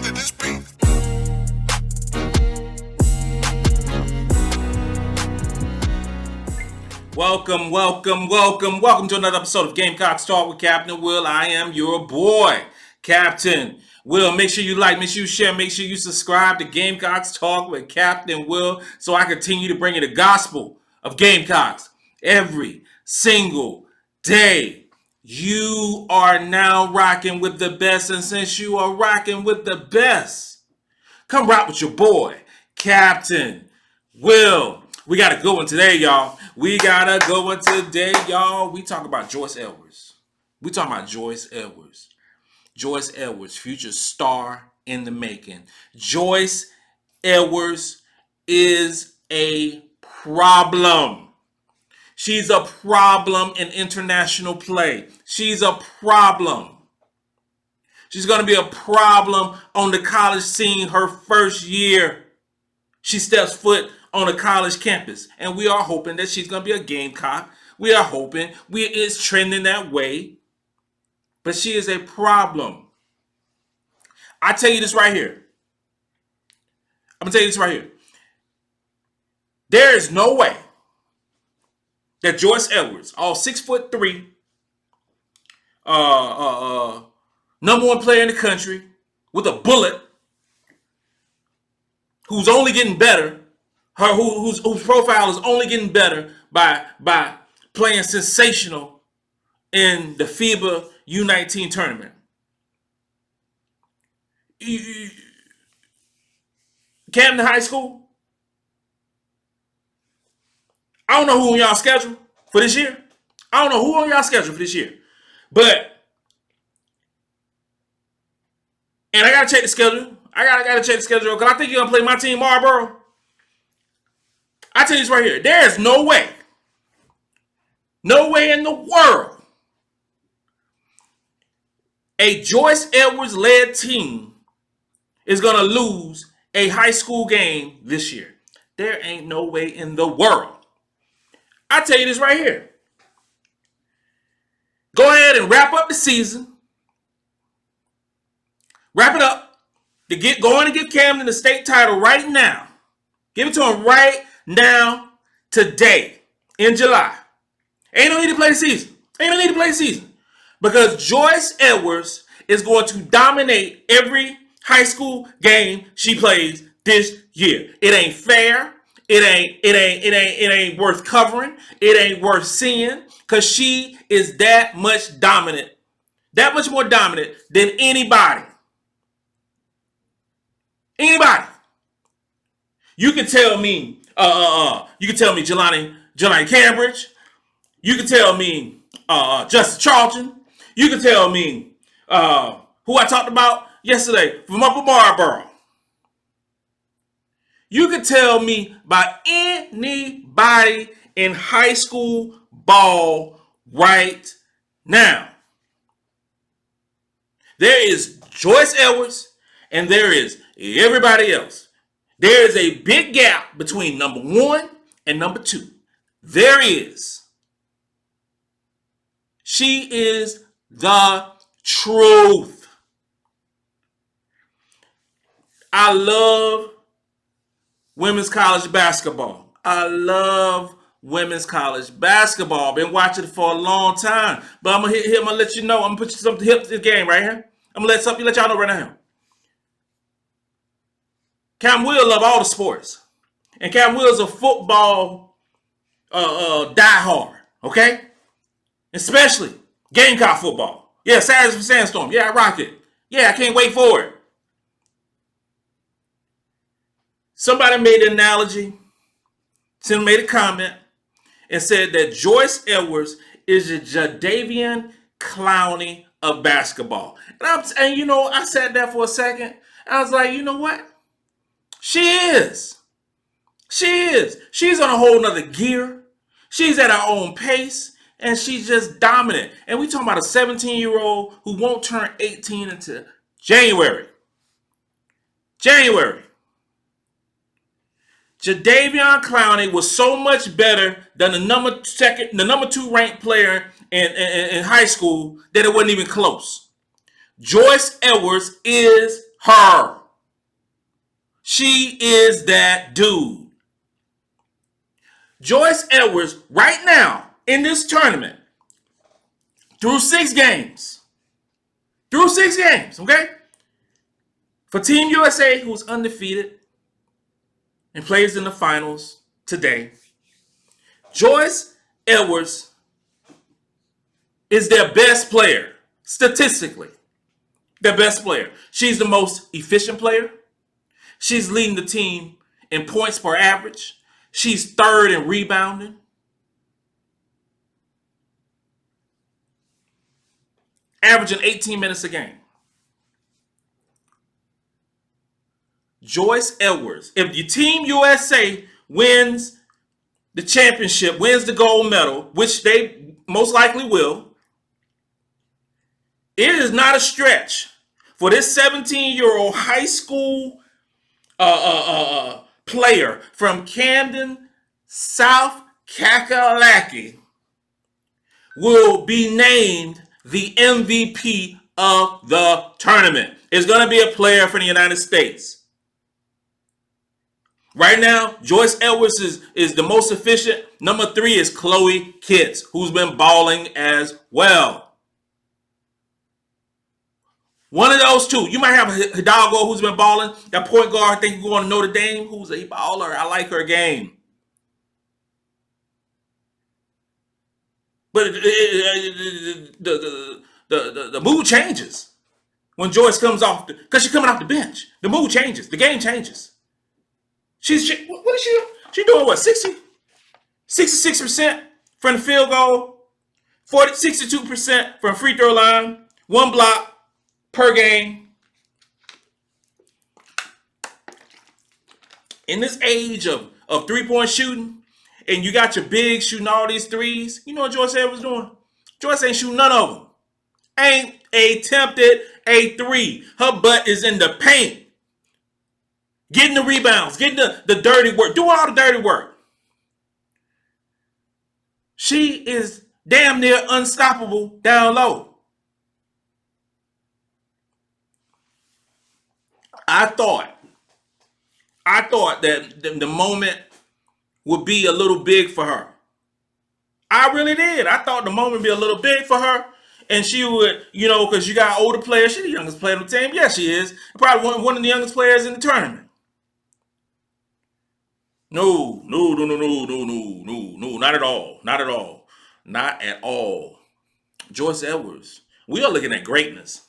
Let this be. Welcome to another episode of Gamecocks Talk with Captain Will. I am your boy, Captain Will. Make sure you like, make sure you share, make sure you subscribe to Gamecocks Talk with Captain Will so I continue to bring you the gospel of Gamecocks every single day. You are now rocking with the best, and since you are rocking with the best, come rock with your boy, Captain Will. We got a good one today, y'all. We talk about Joyce Edwards. Joyce Edwards, future star in the making. Joyce Edwards is a problem. She's a problem in international play. She's a problem. She's going to be a problem on the college scene her first year she steps foot on a college campus. And we are hoping that she's going to be a Gamecock. We are hoping it's trending that way. But she is a problem. I tell you this right here. There is no way that Joyce Edwards, all 6'3", number one player in the country with a bullet, who's only getting better, whose profile is only getting better by playing sensational in the FIBA U19 tournament. Camden High School, I don't know who on y'all schedule for this year. But, and I got to check the schedule. I gotta check the schedule because I think you're going to play my team, Marlboro. I tell you this right here. There is no way in the world a Joyce Edwards-led team is going to lose a high school game this year. There ain't no way in the world. I tell you this right here. Go ahead and wrap up the season. Wrap it up. Go in and give Camden the state title right now. Give it to him right now, today, in July. Ain't no need to play the season. Because Joyce Edwards is going to dominate every high school game she plays this year. It ain't fair. It ain't worth covering. It ain't worth seeing. Because she is that much more dominant than anybody. You can tell me, Jelani Cambridge. You can tell me, Justin Charlton. You can tell me, who I talked about yesterday from up in Marlboro. You can tell me about anybody in high school ball right now. There is Joyce Edwards and there is everybody else. There is a big gap between number one and number two. There is. She is the truth. I love women's college basketball. Been watching it for a long time. But I'm gonna let you know. I'm gonna put you something hip to this game right here. I'm gonna let y'all know right now. Cam Will love all the sports. And Cam Will's a football diehard, okay? Especially Gamecock football. Yeah, Saturdays for Sandstorm. Yeah, I rock it. Yeah, I can't wait for it. Somebody made an analogy, made a comment, and said that Joyce Edwards is a Jadeveon Clowney of basketball. And I sat there for a second. I was like, you know what? She is. She's on a whole nother gear. She's at her own pace. And she's just dominant. And we talking about a 17-year-old who won't turn 18 until January. Jadeveon Clowney was so much better than the number two ranked player in high school that it wasn't even close. Joyce Edwards is her. She is that dude. Joyce Edwards, right now, in this tournament, through 6 games. Through 6 games, okay? For Team USA, who's undefeated and plays in the finals today, Joyce Edwards is their best player, statistically. Their best player. She's the most efficient player. She's leading the team in points per average. She's third in rebounding. Averaging 18 minutes a game. Joyce Edwards. If your Team USA wins the championship, wins the gold medal, which they most likely will, it is not a stretch for this 17-year-old high school player from Camden, South Kakalaki will be named the MVP of the tournament. It's going to be a player from the United States. Right now, Joyce Edwards is the most efficient. Number 3 is Chloe Kitts, who's been balling as well. One of those two. You might have Hidalgo, who's been balling. That point guard, I think you're going to Notre Dame, who's a baller. I like her game. But the mood changes when Joyce comes off, because she's coming off the bench. The mood changes. The game changes. What is she doing? She's doing what? 66% from the field goal, 62% from free throw line, 1 block per game. In this age of 3-point shooting, and you got your bigs shooting all these threes, you know what Joyce Edwards doing? Joyce ain't shooting none of them. Ain't attempted a 3. Her butt is in the paint. Getting the rebounds, getting the dirty work, doing all the dirty work. She is damn near unstoppable down low. I thought that the moment would be a little big for her. I really did. I thought the moment would be a little big for her. And she would, because you got older players. She's the youngest player on the team. Yeah, she is. Probably one of the youngest players in the tournament. No, not at all. Not at all. Not at all. Joyce Edwards. We are looking at greatness.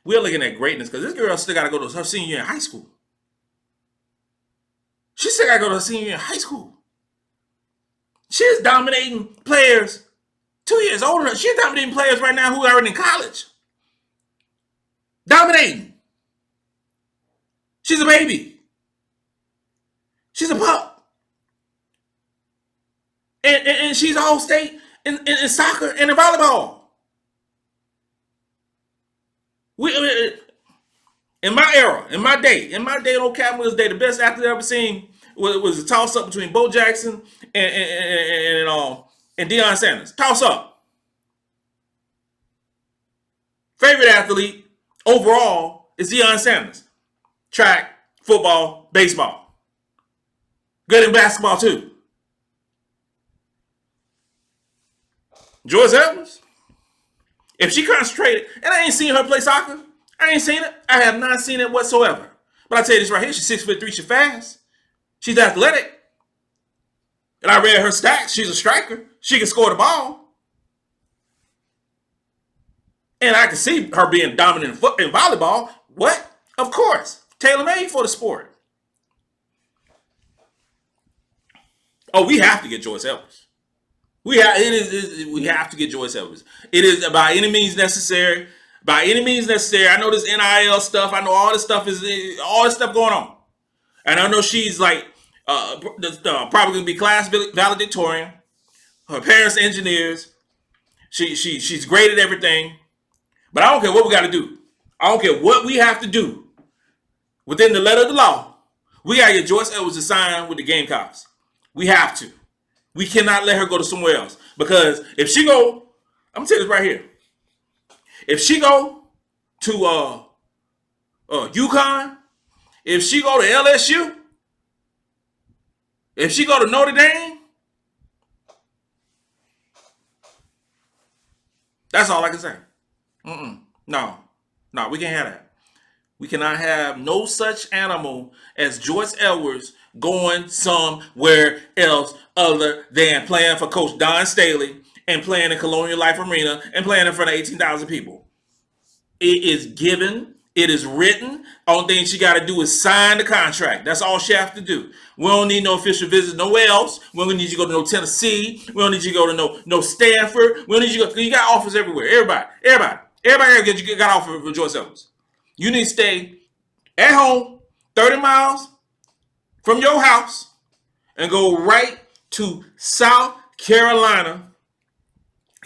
We are looking at greatness because this girl still got to go to her senior year in high school. She still got to go to her senior year in high school. She is dominating players 2 years older. She's dominating players right now who are in college. Dominating. She's a baby. She's a pup. And she's all state in soccer and in volleyball. In my era, in my day on Cowboys Day, the best athlete I ever seen was a toss-up between Bo Jackson and Deion Sanders. Toss-up. Favorite athlete overall is Deion Sanders. Track, football, baseball. Good in basketball, too. Joyce Edwards, if she concentrated, and I ain't seen her play soccer. I ain't seen it. I have not seen it whatsoever. But I tell you this right here, she's 6'3", she's fast. She's athletic. And I read her stats. She's a striker. She can score the ball. And I can see her being dominant in volleyball. What? Of course. Tailor-made for the sport. Oh, we have to get Joyce Edwards. We have to get Joyce Edwards. It is by any means necessary. By any means necessary. I know this NIL stuff. I know all this stuff going on. And I know she's like probably gonna be class valedictorian. Her parents engineers. She's great at everything. But I don't care what we got to do. I don't care what we have to do. Within the letter of the law, we got to get Joyce Edwards to sign with the Gamecocks. We have to. We cannot let her go to somewhere else. Because if she go, I'm going to tell you this right here. If she go to UConn, if she go to LSU, if she go to Notre Dame, that's all I can say. No, no, we can't have that. We cannot have no such animal as Joyce Edwards going somewhere else other than playing for Coach Dawn Staley and playing in Colonial Life Arena and playing in front of 18,000 people. It is given. It is written. Only thing she got to do is sign the contract. That's all she has to do. We don't need no official visits nowhere else. We don't need you to go to no Tennessee. We don't need you to go to no Stanford. We don't need you to go. You got offers everywhere. Everybody got offers for Joyce Edwards. You need to stay at home, 30 miles from your house, and go right to South Carolina.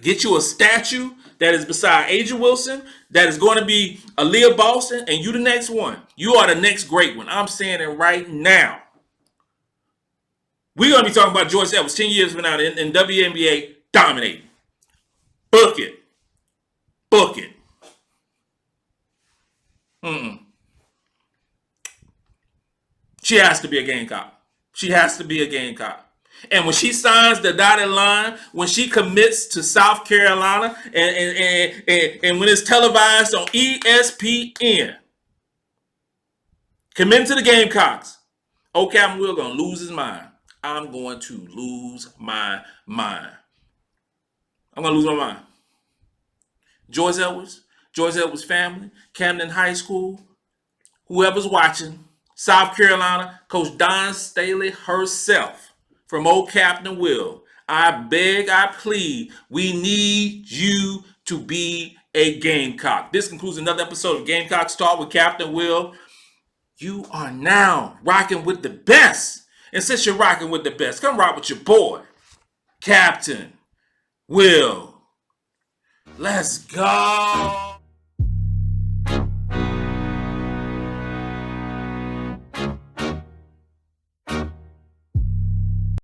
Get you a statue that is beside Aja Wilson, that is going to be Aaliyah Boston, and you the next one. You are the next great one. I'm saying it right now. We're going to be talking about Joyce Edwards 10 years from now in WNBA dominating. Book it. Book it. She has to be a Gamecock. She has to be a Gamecock. And when she signs the dotted line, when she commits to South Carolina, and when it's televised on ESPN, committing to the Gamecocks, old Captain Will going to lose his mind. I'm going to lose my mind. I'm going to lose my mind. Joyce Edwards' family, Camden High School, whoever's watching, South Carolina, Coach Dawn Staley herself, from old Captain Will, I beg, I plead, we need you to be a Gamecock. This concludes another episode of Gamecocks Talk with Captain Will. You are now rocking with the best. And since you're rocking with the best, come rock with your boy, Captain Will. Let's go.